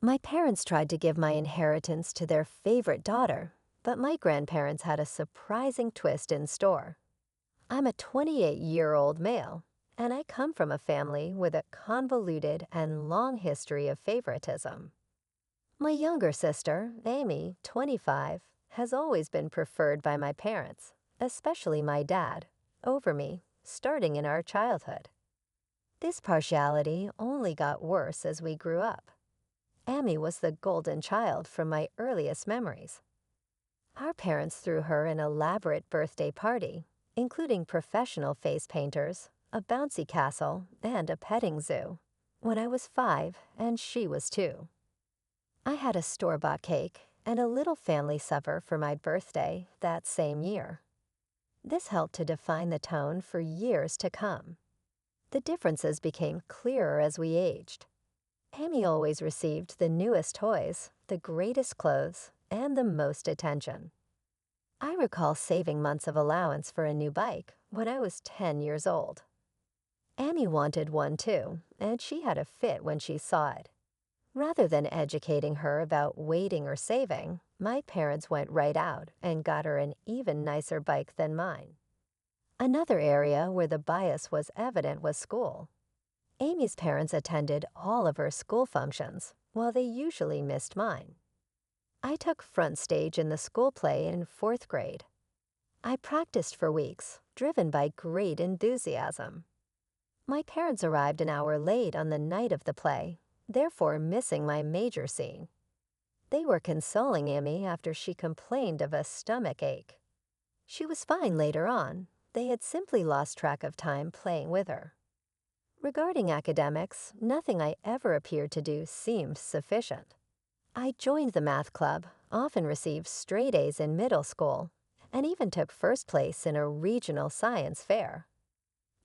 My parents tried to give my inheritance to their favorite daughter, but my grandparents had a surprising twist in store. I'm a 28-year-old male, and I come from a family with a convoluted and long history of favoritism. My younger sister, Amy, 25, has always been preferred by my parents, especially my dad, over me, starting in our childhood. This partiality only got worse as we grew up. Amy was the golden child from my earliest memories. Our parents threw her an elaborate birthday party, including professional face painters, a bouncy castle, and a petting zoo, when I was 5 and she was 2. I had a store-bought cake and a little family supper for my birthday that same year. This helped to define the tone for years to come. The differences became clearer as we aged. Amy always received the newest toys, the greatest clothes, and the most attention. I recall saving months of allowance for a new bike when I was 10 years old. Amy wanted one too, and she had a fit when she saw it. Rather than educating her about waiting or saving, my parents went right out and got her an even nicer bike than mine. Another area where the bias was evident was school. Amy's parents attended all of her school functions, while they usually missed mine. I took front stage in the school play in 4th grade. I practiced for weeks, driven by great enthusiasm. My parents arrived an hour late on the night of the play, therefore missing my major scene. They were consoling Amy after she complained of a stomach ache. She was fine later on. They had simply lost track of time playing with her. Regarding academics, nothing I ever appeared to do seemed sufficient. I joined the math club, often received straight A's in middle school, and even took first place in a regional science fair.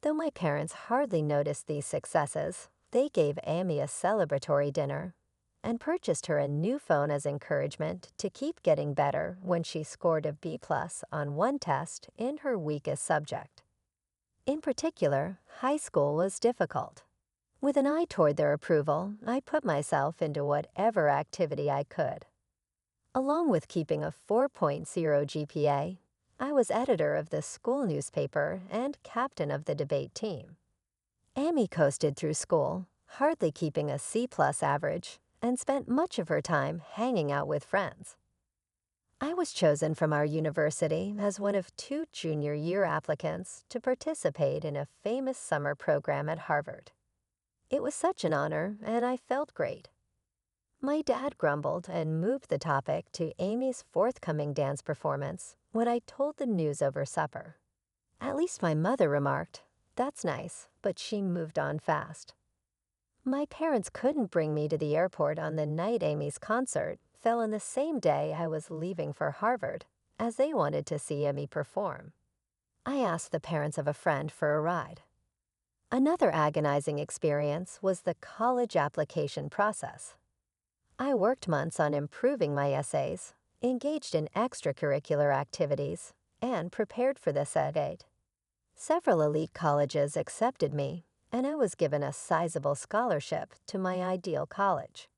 Though my parents hardly noticed these successes, they gave Amy a celebratory dinner and purchased her a new phone as encouragement to keep getting better when she scored a B+ on one test in her weakest subject. In particular, high school was difficult. With an eye toward their approval, I put myself into whatever activity I could. Along with keeping a 4.0 GPA, I was editor of the school newspaper and captain of the debate team. Amy coasted through school, hardly keeping a C+ average, and spent much of her time hanging out with friends. I was chosen from our university as one of 2 junior year applicants to participate in a famous summer program at Harvard. It was such an honor, and I felt great. My dad grumbled and moved the topic to Amy's forthcoming dance performance when I told the news over supper. At least my mother remarked, "That's nice," but she moved on fast. My parents couldn't bring me to the airport on the night Amy's concert fell on the same day I was leaving for Harvard, as they wanted to see Amy perform. I asked the parents of a friend for a ride. Another agonizing experience was the college application process. I worked months on improving my essays, engaged in extracurricular activities, and prepared for this SAT. Several elite colleges accepted me, and I was given a sizable scholarship to my ideal college.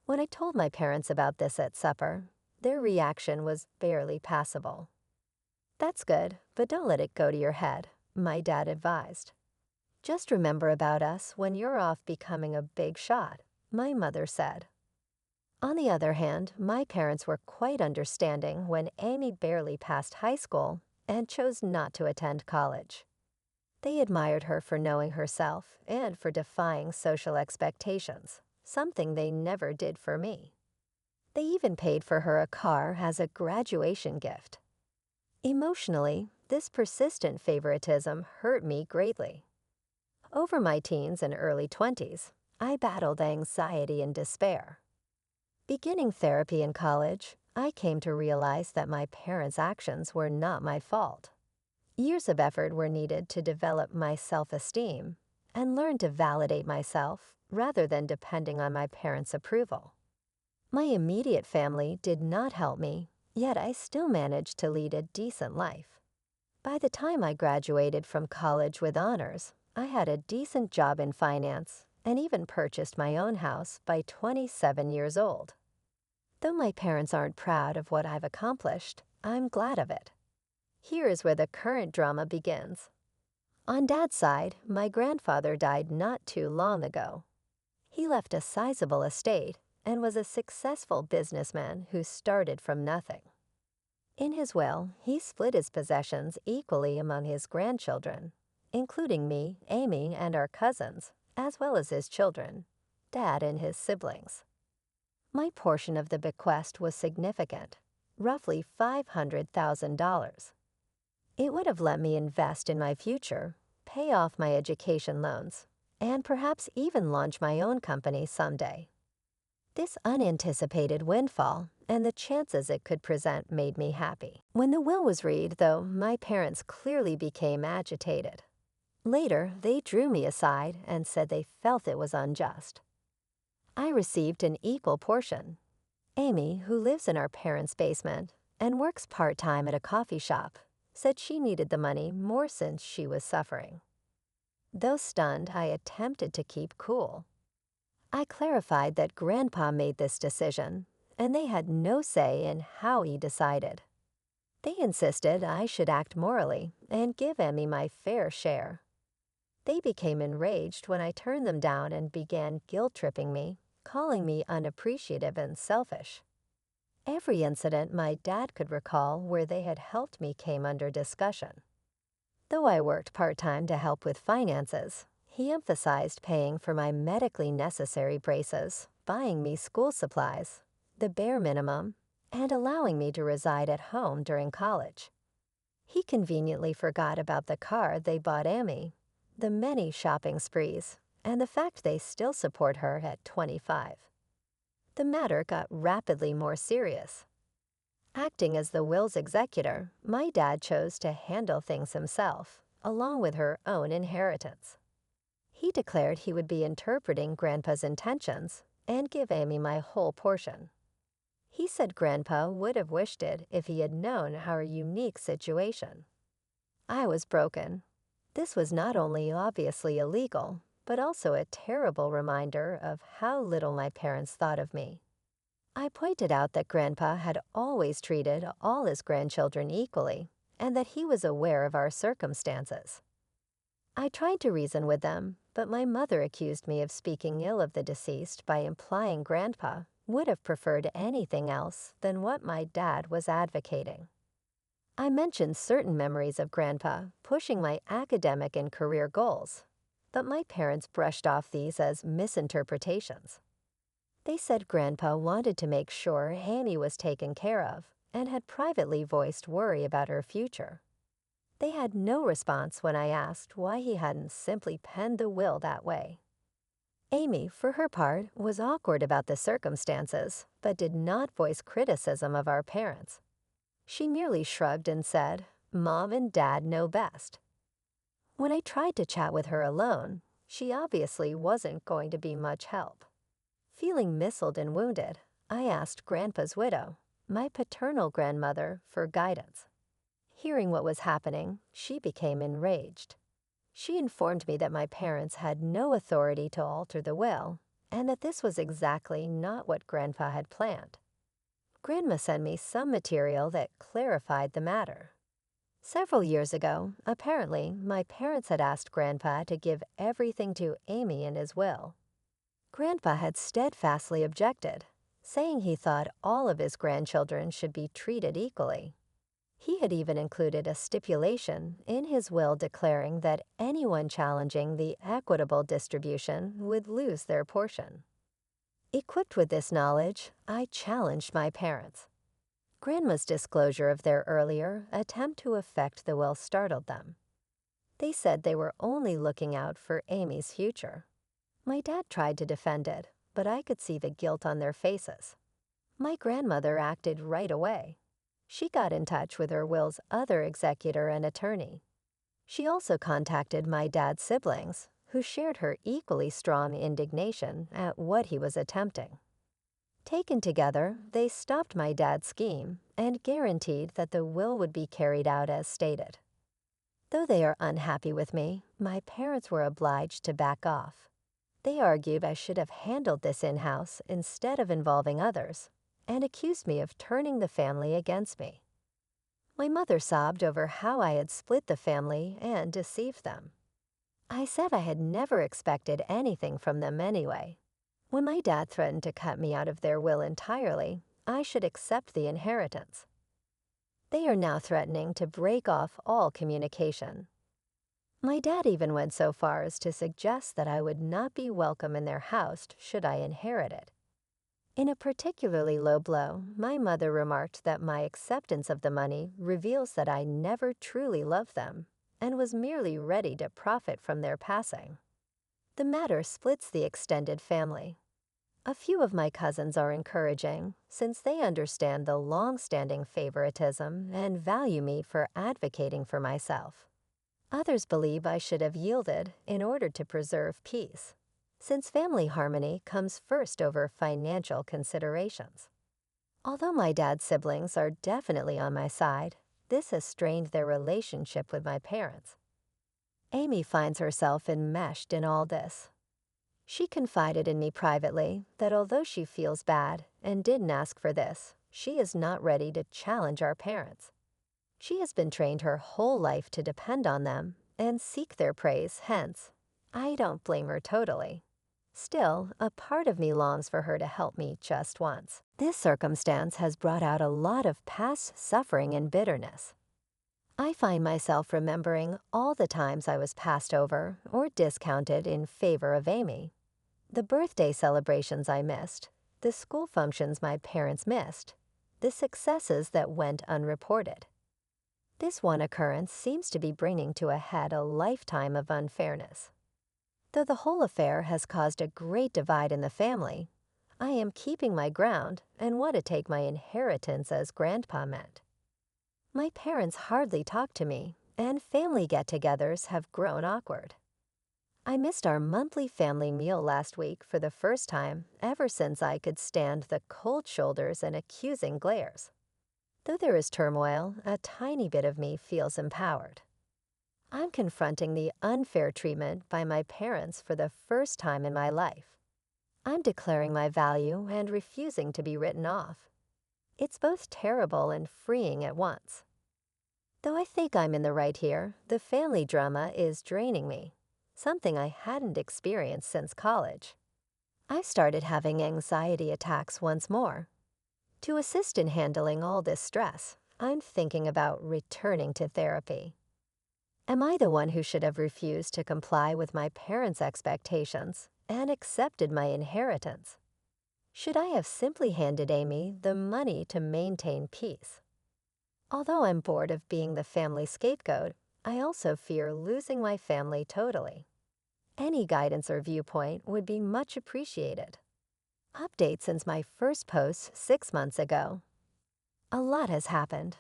When I told my parents about this at supper, their reaction was barely passable. "That's good, but don't let it go to your head," my dad advised. "Just remember about us when you're off becoming a big shot," my mother said. On the other hand, my parents were quite understanding when Amy barely passed high school and chose not to attend college. They admired her for knowing herself and for defying social expectations, something they never did for me. They even paid for her a car as a graduation gift. Emotionally, this persistent favoritism hurt me greatly. Over my teens and early 20s, I battled anxiety and despair. Beginning therapy in college, I came to realize that my parents' actions were not my fault. Years of effort were needed to develop my self-esteem and learn to validate myself rather than depending on my parents' approval. My immediate family did not help me, yet I still managed to lead a decent life. By the time I graduated from college with honors, I had a decent job in finance and even purchased my own house by 27 years old. Though my parents aren't proud of what I've accomplished, I'm glad of it. Here is where the current drama begins. On Dad's side, my grandfather died not too long ago. He left a sizable estate and was a successful businessman who started from nothing. In his will, he split his possessions equally among his grandchildren, including me, Amy, and our cousins, as well as his children, Dad and his siblings. My portion of the bequest was significant, roughly $500,000. It would have let me invest in my future, pay off my education loans, and perhaps even launch my own company someday. This unanticipated windfall and the chances it could present made me happy. When the will was read, though, my parents clearly became agitated. Later, they drew me aside and said they felt it was unjust. I received an equal portion. Amy, who lives in our parents' basement and works part-time at a coffee shop, said she needed the money more since she was suffering. Though stunned, I attempted to keep cool. I clarified that Grandpa made this decision, and they had no say in how he decided. They insisted I should act morally and give Emmy my fair share. They became enraged when I turned them down and began guilt-tripping me, calling me unappreciative and selfish. Every incident my dad could recall where they had helped me came under discussion. Though I worked part-time to help with finances, he emphasized paying for my medically necessary braces, buying me school supplies, the bare minimum, and allowing me to reside at home during college. He conveniently forgot about the car they bought Amy, the many shopping sprees, and the fact they still support her at 25. The matter got rapidly more serious. Acting as the will's executor, my dad chose to handle things himself, along with her own inheritance. He declared he would be interpreting Grandpa's intentions and give Amy my whole portion. He said Grandpa would have wished it if he had known our unique situation. I was broken. This was not only obviously illegal, but also a terrible reminder of how little my parents thought of me. I pointed out that Grandpa had always treated all his grandchildren equally, and that he was aware of our circumstances. I tried to reason with them, but my mother accused me of speaking ill of the deceased by implying Grandpa would have preferred anything else than what my dad was advocating. I mentioned certain memories of Grandpa pushing my academic and career goals, but my parents brushed off these as misinterpretations. They said Grandpa wanted to make sure Amy was taken care of and had privately voiced worry about her future. They had no response when I asked why he hadn't simply penned the will that way. Amy, for her part, was awkward about the circumstances, but did not voice criticism of our parents. She merely shrugged and said, "Mom and Dad know best." When I tried to chat with her alone, she obviously wasn't going to be much help. Feeling missiled and wounded, I asked Grandpa's widow, my paternal grandmother, for guidance. Hearing what was happening, she became enraged. She informed me that my parents had no authority to alter the will, and that this was exactly not what Grandpa had planned. Grandma sent me some material that clarified the matter. Several years ago, apparently, my parents had asked Grandpa to give everything to Amy in his will. Grandpa had steadfastly objected, saying he thought all of his grandchildren should be treated equally. He had even included a stipulation in his will declaring that anyone challenging the equitable distribution would lose their portion. Equipped with this knowledge, I challenged my parents. Grandma's disclosure of their earlier attempt to affect the will startled them. They said they were only looking out for Amy's future. My dad tried to defend it, but I could see the guilt on their faces. My grandmother acted right away. She got in touch with her will's other executor and attorney. She also contacted my dad's siblings, who shared her equally strong indignation at what he was attempting. Taken together, they stopped my dad's scheme and guaranteed that the will would be carried out as stated. Though they are unhappy with me, my parents were obliged to back off. They argued I should have handled this in-house instead of involving others, and accused me of turning the family against me. My mother sobbed over how I had split the family and deceived them. I said I had never expected anything from them anyway. When my dad threatened to cut me out of their will entirely, I should accept the inheritance. They are now threatening to break off all communication. My dad even went so far as to suggest that I would not be welcome in their house should I inherit it. In a particularly low blow, my mother remarked that my acceptance of the money reveals that I never truly loved them and was merely ready to profit from their passing. The matter splits the extended family. A few of my cousins are encouraging, since they understand the long-standing favoritism and value me for advocating for myself. Others believe I should have yielded in order to preserve peace, since family harmony comes first over financial considerations. Although my dad's siblings are definitely on my side, this has strained their relationship with my parents. Amy finds herself enmeshed in all this. She confided in me privately that although she feels bad and didn't ask for this, she is not ready to challenge our parents. She has been trained her whole life to depend on them and seek their praise, hence, I don't blame her totally. Still, a part of me longs for her to help me just once. This circumstance has brought out a lot of past suffering and bitterness. I find myself remembering all the times I was passed over or discounted in favor of Amy. The birthday celebrations I missed, the school functions my parents missed, the successes that went unreported. This one occurrence seems to be bringing to a head a lifetime of unfairness. Though the whole affair has caused a great divide in the family, I am keeping my ground and want to take my inheritance as Grandpa meant. My parents hardly talk to me, and family get-togethers have grown awkward. I missed our monthly family meal last week for the first time ever since I could stand the cold shoulders and accusing glares. Though there is turmoil, a tiny bit of me feels empowered. I'm confronting the unfair treatment by my parents for the first time in my life. I'm declaring my value and refusing to be written off. It's both terrible and freeing at once. Though I think I'm in the right here, the family drama is draining me, something I hadn't experienced since college. I started having anxiety attacks once more. To assist in handling all this stress, I'm thinking about returning to therapy. Am I the one who should have refused to comply with my parents' expectations and accepted my inheritance? Should I have simply handed Amy the money to maintain peace? Although I'm bored of being the family scapegoat, I also fear losing my family totally. Any guidance or viewpoint would be much appreciated. Update since my first post 6 months ago. A lot has happened.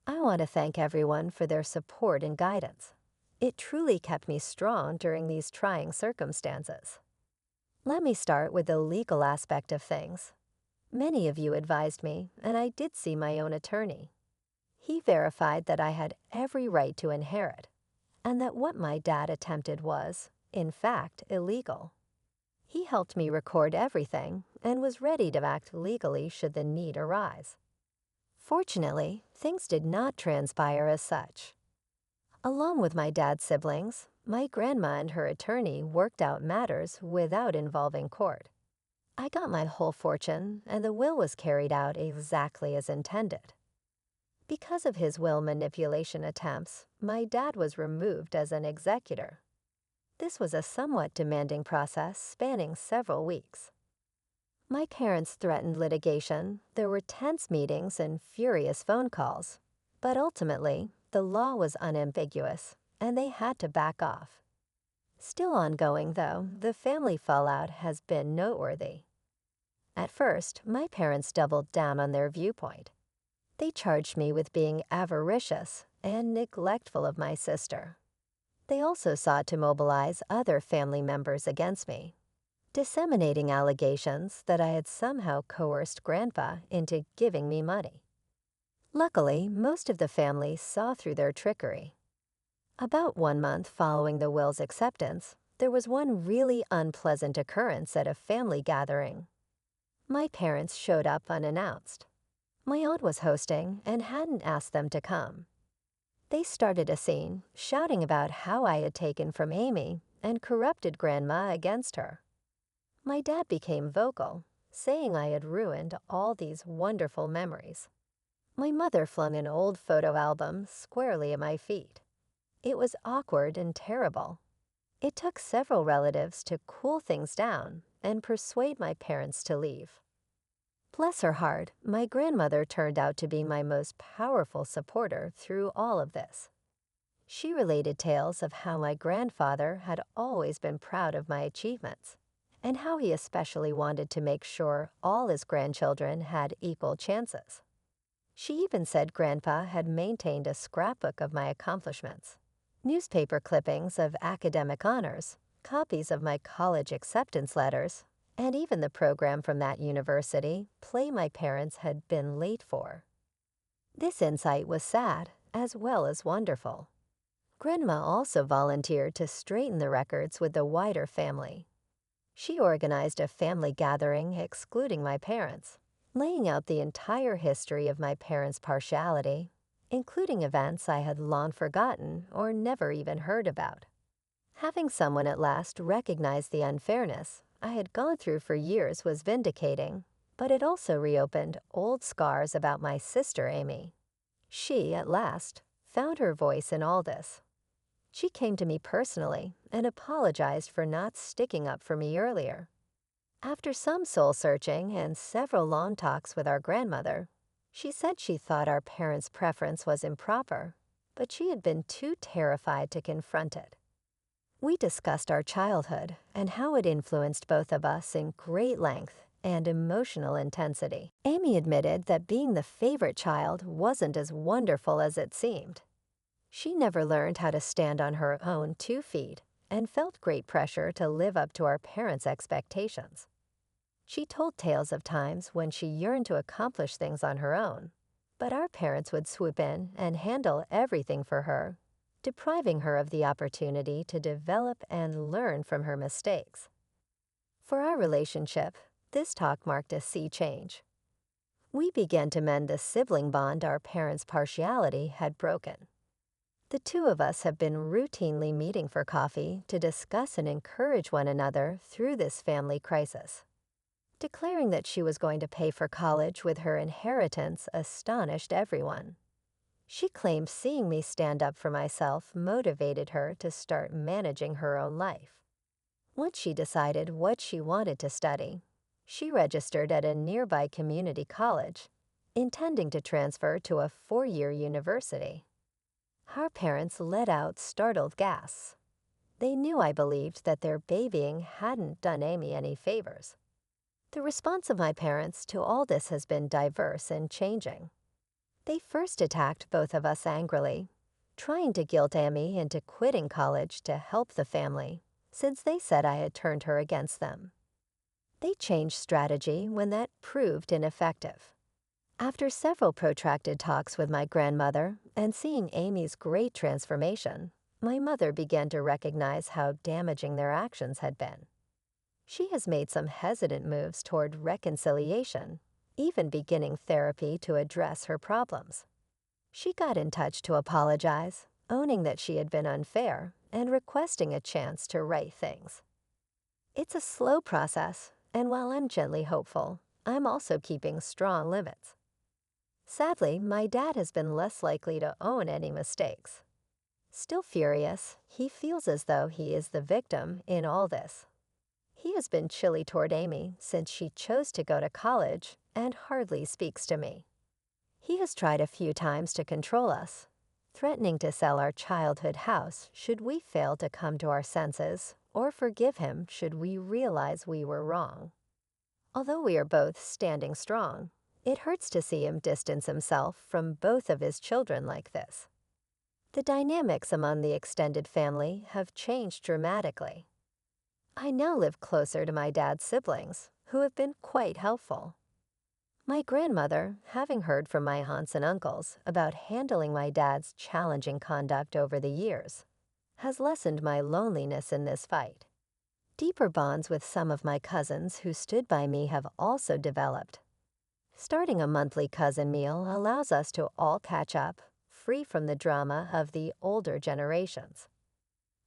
I want to thank everyone for their support and guidance. It truly kept me strong during these trying circumstances. Let me start with the legal aspect of things. Many of you advised me, and I did see my own attorney. He verified that I had every right to inherit, and that what my dad attempted was, in fact, illegal. He helped me record everything and was ready to act legally should the need arise. Fortunately, things did not transpire as such. Along with my dad's siblings, my grandma and her attorney worked out matters without involving court. I got my whole fortune, and the will was carried out exactly as intended. Because of his will manipulation attempts, my dad was removed as an executor. This was a somewhat demanding process spanning several weeks. My parents threatened litigation, there were tense meetings and furious phone calls, but ultimately, the law was unambiguous, and they had to back off. Still ongoing, though, the family fallout has been noteworthy. At first, my parents doubled down on their viewpoint. They charged me with being avaricious and neglectful of my sister. They also sought to mobilize other family members against me, disseminating allegations that I had somehow coerced Grandpa into giving me money. Luckily, most of the family saw through their trickery. About 1 month following the will's acceptance, there was one really unpleasant occurrence at a family gathering. My parents showed up unannounced. My aunt was hosting and hadn't asked them to come. They started a scene, shouting about how I had taken from Amy and corrupted Grandma against her. My dad became vocal, saying I had ruined all these wonderful memories. My mother flung an old photo album squarely at my feet. It was awkward and terrible. It took several relatives to cool things down and persuade my parents to leave. Bless her heart, my grandmother turned out to be my most powerful supporter through all of this. She related tales of how my grandfather had always been proud of my achievements, and how he especially wanted to make sure all his grandchildren had equal chances. She even said Grandpa had maintained a scrapbook of my accomplishments, newspaper clippings of academic honors, copies of my college acceptance letters, and even the program from that university play my parents had been late for. This insight was sad as well as wonderful. Grandma also volunteered to straighten the records with the wider family. She organized a family gathering excluding my parents, laying out the entire history of my parents' partiality, including events I had long forgotten or never even heard about. Having someone at last recognize the unfairness I had gone through for years was vindicating, but it also reopened old scars about my sister Amy. She, at last, found her voice in all this. She came to me personally and apologized for not sticking up for me earlier. After some soul-searching and several long talks with our grandmother, she said she thought our parents' preference was improper, but she had been too terrified to confront it. We discussed our childhood and how it influenced both of us in great length and emotional intensity. Amy admitted that being the favorite child wasn't as wonderful as it seemed. She never learned how to stand on her own 2 feet and felt great pressure to live up to our parents' expectations. She told tales of times when she yearned to accomplish things on her own, but our parents would swoop in and handle everything for her, depriving her of the opportunity to develop and learn from her mistakes. For our relationship, this talk marked a sea change. We began to mend the sibling bond our parents' partiality had broken. The two of us have been routinely meeting for coffee to discuss and encourage one another through this family crisis. Declaring that she was going to pay for college with her inheritance astonished everyone. She claimed seeing me stand up for myself motivated her to start managing her own life. Once she decided what she wanted to study, she registered at a nearby community college, intending to transfer to a 4-year university. Our parents let out startled gasps. They knew I believed that their babying hadn't done Amy any favors. The response of my parents to all this has been diverse and changing. They first attacked both of us angrily, trying to guilt Amy into quitting college to help the family, since they said I had turned her against them. They changed strategy when that proved ineffective. After several protracted talks with my grandmother and seeing Amy's great transformation, my mother began to recognize how damaging their actions had been. She has made some hesitant moves toward reconciliation, even beginning therapy to address her problems. She got in touch to apologize, owning that she had been unfair and requesting a chance to right things. It's a slow process, and while I'm gently hopeful, I'm also keeping strong limits. Sadly, my dad has been less likely to own any mistakes. Still furious, he feels as though he is the victim in all this. He has been chilly toward Amy since she chose to go to college and hardly speaks to me. He has tried a few times to control us, threatening to sell our childhood house should we fail to come to our senses or forgive him should we realize we were wrong. Although we are both standing strong, it hurts to see him distance himself from both of his children like this. The dynamics among the extended family have changed dramatically. I now live closer to my dad's siblings, who have been quite helpful. My grandmother, having heard from my aunts and uncles about handling my dad's challenging conduct over the years, has lessened my loneliness in this fight. Deeper bonds with some of my cousins who stood by me have also developed. Starting a monthly cousin meal allows us to all catch up, free from the drama of the older generations.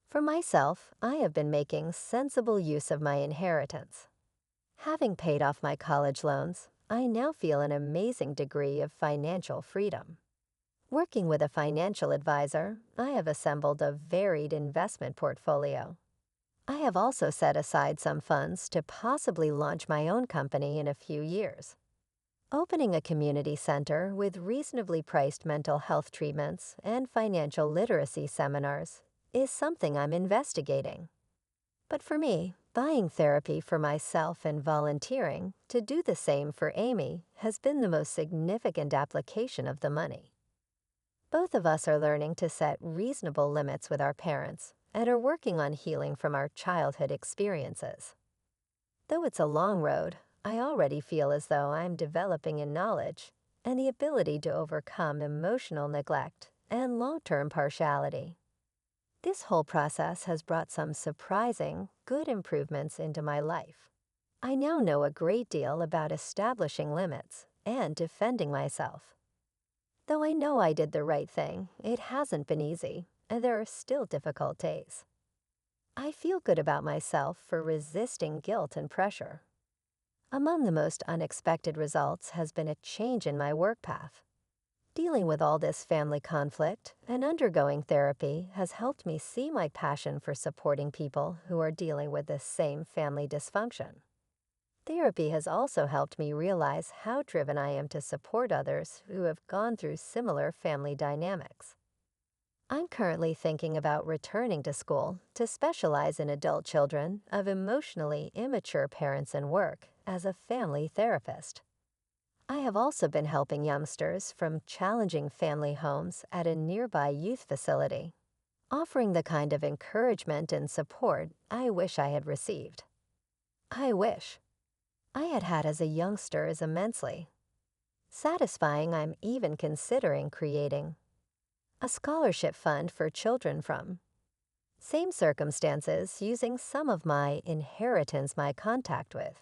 For myself, I have been making sensible use of my inheritance. Having paid off my college loans, I now feel an amazing degree of financial freedom. Working with a financial advisor, I have assembled a varied investment portfolio. I have also set aside some funds to possibly launch my own company in a few years. Opening a community center with reasonably priced mental health treatments and financial literacy seminars is something I'm investigating. But for me, buying therapy for myself and volunteering to do the same for Amy has been the most significant application of the money. Both of us are learning to set reasonable limits with our parents and are working on healing from our childhood experiences. Though it's a long road, I already feel as though I'm developing in knowledge and the ability to overcome emotional neglect and long-term partiality. This whole process has brought some surprising, good improvements into my life. I now know a great deal about establishing limits and defending myself. Though I know I did the right thing, it hasn't been easy, and there are still difficult days. I feel good about myself for resisting guilt and pressure. Among the most unexpected results has been a change in my work path. Dealing with all this family conflict and undergoing therapy has helped me see my passion for supporting people who are dealing with the same family dysfunction. Therapy has also helped me realize how driven I am to support others who have gone through similar family dynamics. I'm currently thinking about returning to school to specialize in adult children of emotionally immature parents and work as a family therapist. I have also been helping youngsters from challenging family homes at a nearby youth facility, offering the kind of encouragement and support I wish I had received. I wish I had had as a youngster is immensely satisfying. I'm even considering creating a scholarship fund for children from same circumstances using some of my inheritance, my contact with